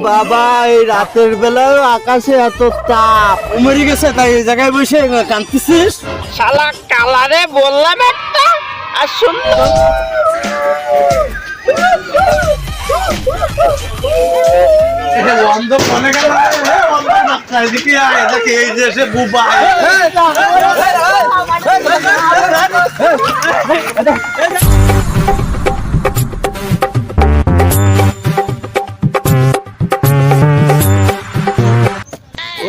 বাবা এই রাতের বেলা আকাশে এত তাপ মরে গেছে তাই এই জায়গায় বসে কাঁদতেছিস? শালা কালারে বললাম একটা আর শুনলো অন্ধ ফোনে গেল অন্ধ বাচ্চা এদিকে আয় এদিকে এই যে সে বুবা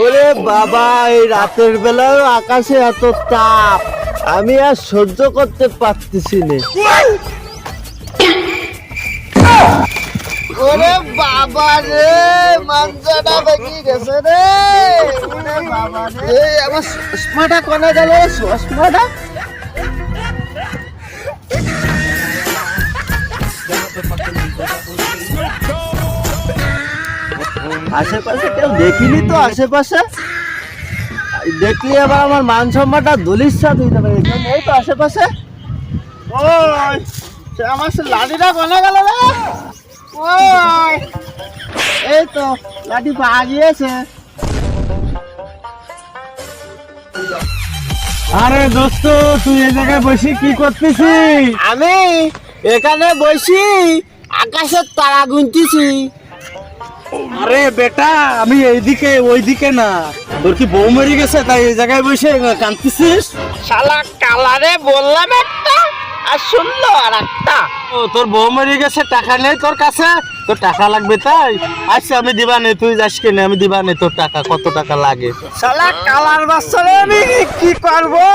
ওরে বাবা এই রাতের বেলা আকাশে এত তাপ আমি আর সহ্য করতে পারতেছি না। ওরে বাবা রে মাংসটা বেঁকে গেছে রে। ওরে বাবা রে এই আমার চশমাটা কোনে গেল? চশমাটা আশেপাশে কেউ দেখিনি তো, আশেপাশে দেখলি আবার আমার মান সম্মানটা দলিশা দিতে পারে। এই তো আশেপাশে ওই সে আমার সে লাঠিটা কোনে গেল রে? ওই এই তো লাঠি পাওয়া গিয়েছে। আরে দোস্ত তুই এই জায়গায় বসে কি করতেছিস? আমি এখানে বসি আকাশের তারা গুনতেছি। আরে বেটা আমি এইদিকে ওইদিকে না, তোর কি বউ মরে গেছে তাই এই জায়গায় বসে কাঁদতেছিস? শালা কালারে বললাম একটা আর শুনলো আর একটা। ও তোর বউ মরে গেছে, টাকা নেই তোর কাছে? তোর টাকা লাগবে তাই? আচ্ছা আমি দিবা নেই, তুই যাস কেন, আমি দিবা নেই তোর টাকা। কত টাকা লাগে? শালা কালার বাচ্চারে আমি কি করবো?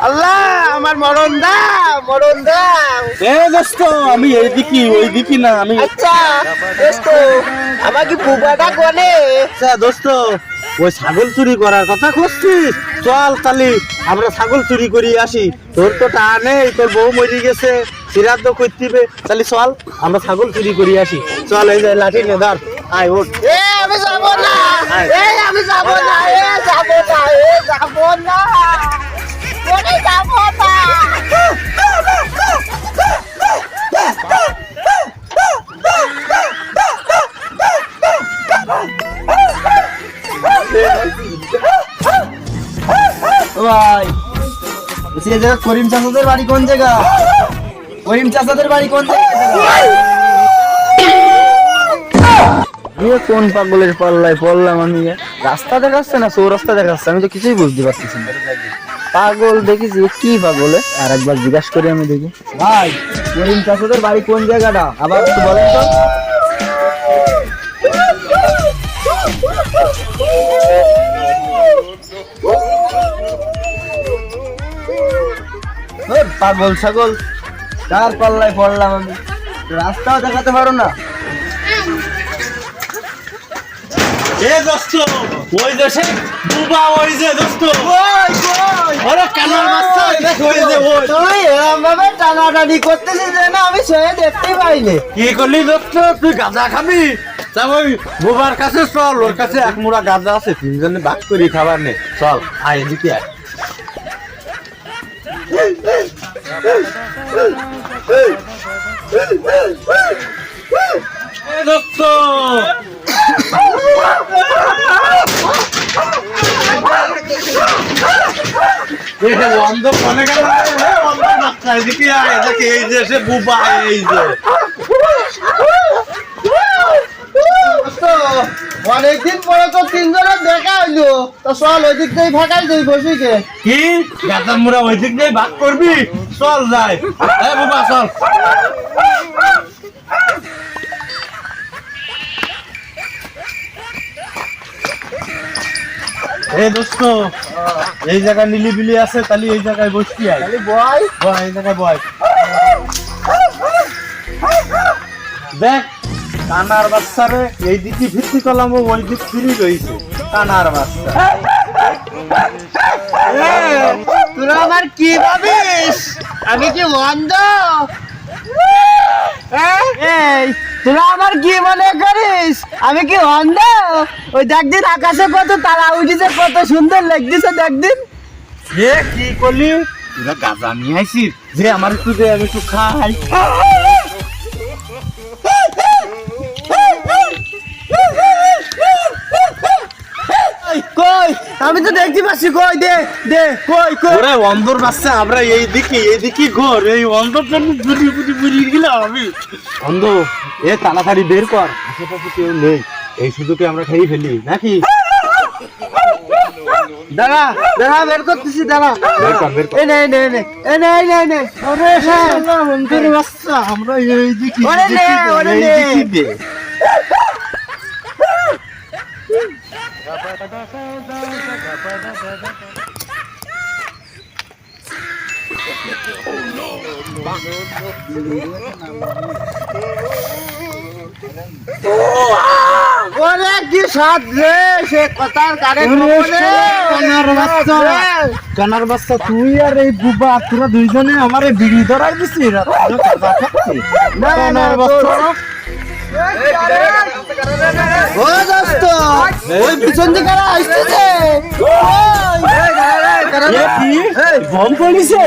আল্লাহ আমার মরণ দাও, মরণ দাও। এ দোস্ত আমি এইদিকে ওইদিকে না, আমি আচ্ছা দোস্ত আমার কি বুবাটা কোনে? আচ্ছা দোস্ত ওই ছাগল চুরি করার কথা করছিস? চল তালি আমরা ছাগল চুরি করি আসি। তোর তো টাকা নেই, তোর বউ মরে গেছে, শ্রাদ্ধ করতে হবে, তাহলে চল আমরা ছাগল চুরি করি আসি। চল এই যে লাঠি নে ধর, আয় ওঠ। এ আমি যাবো না, আমি যাবো না, যাবো না, যাবো না, ওরে যাবো না। ভাই বলছি এই জায়গা করিম চাচাদের বাড়ি কোন জায়গা? করিম চাচাদের বাড়ি কোন জায়গা? কোন পাগলের পাল্লায় পড়লাম আমি? রাস্তা দেখাচ্ছে না চৌরাস্তা দেখাচ্ছে, আমি তো কিছুই বুঝতে পারতেছি না। পাগল দেখেছি, কি পাগল? আর একবার জিজ্ঞাসা করি আমি দেখি। ভাই করিম চাচাদের বাড়ি কোন জায়গাটা আবার একটু বলেন তো। পাগল ছাগল কার পাল্লায় পড়লাম আমি? রাস্তাও দেখাতে পারো না। এ দোস্ত ওই দেশে বুবা, ওই যে দোস্ত ওরে কানার বাচ্চা, দেখ ওই যে ওই। তুই এরকম ভাবে টানাটানি করতেছিস যে না আমি সয়ে দেখতেই পাইনি। কি করলি দোস্ত? তুই গাঁজা খাবি? তা ওই বুবার কাছে চল, ওর কাছে এক মুড়া গাঁজা আছে, তিনজনে ভাগ করি খাবার নে। চল আয় এদিকে আয়। এ দোস্ত অন্ধ ফোনে গেল অন্ধ বাচ্চা এদিকে আয় এদিকে এই যে সে বুবা, এই যে অনেকদিন পরে তো তিনজনের দেখা হইলো, তো চল ওই দিক দিয়ে ফাঁকাই যাই বসিকে। কি গাঁজা মুড়া ওই দিক দিয়ে ভাগ করবি? চল যাই। এ বুবা চল। এই দোস্ত এই জায়গায় নিলিবিলি আছে, তাহলে এই জায়গায় বসতি আয়। বয় বয় এই জায়গায় বয়। দেখ কানার বাচ্চারে এই দিকে ভিত্তি করলাম, ওই দিক ফিরি রয়েছে কানার বাচ্চা। তোরা আমার কি ভাবিস? আমি কি অন্ধ? এই তোরা আমার কি মনে করিস? আমি কি অন্ধ? ওই দেখদিন আকাশে কত তারা উঠেছে, কত সুন্দর লাগতেছে দেখদিন। এ কি করলি? তোরা গাঁজা নিয়ে আইছিস যে আমার একটু দে, আমি একটু খাই। আমি তো দেখতে পাচ্ছি, কই দে দে, কই কই। ওরে অন্ধর বাচ্চা, আমরা এইদিকে ঘর, এই অন্ধর জন্য বুঝি গেলাম আমি। অন্ধ, এ তাড়াতাড়ি বের কর, আশেপাশে কেউ নেই, এই সুযোগে আমরা খেয়ে ফেলি নাকি? দাঁড়া দাঁড়া, বের করতেছি, দাঁড়া। বের কর, বের কর। এই নে নে নে, এই নে এই নে এই নে। ওরে শালা অন্ধের বাচ্চা, আমরা এইদিকে ওরে নে, ওরে নে। দে। ওরে কি স্বাদ রে, সে কথার কারে কানার বাচ্চা, তুই আর এই বুবা, তোরা দুইজনে আমারে বিড়ি ধরাই দিছিস। কানার বাচ্চা, ও দোস্ত, ওই পিছন দিকে আসতেছে। বম পড়িছে।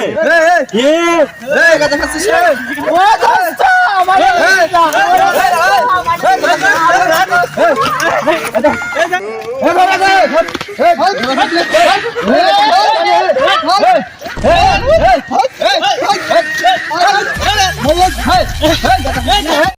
ও দোস্ত, আমার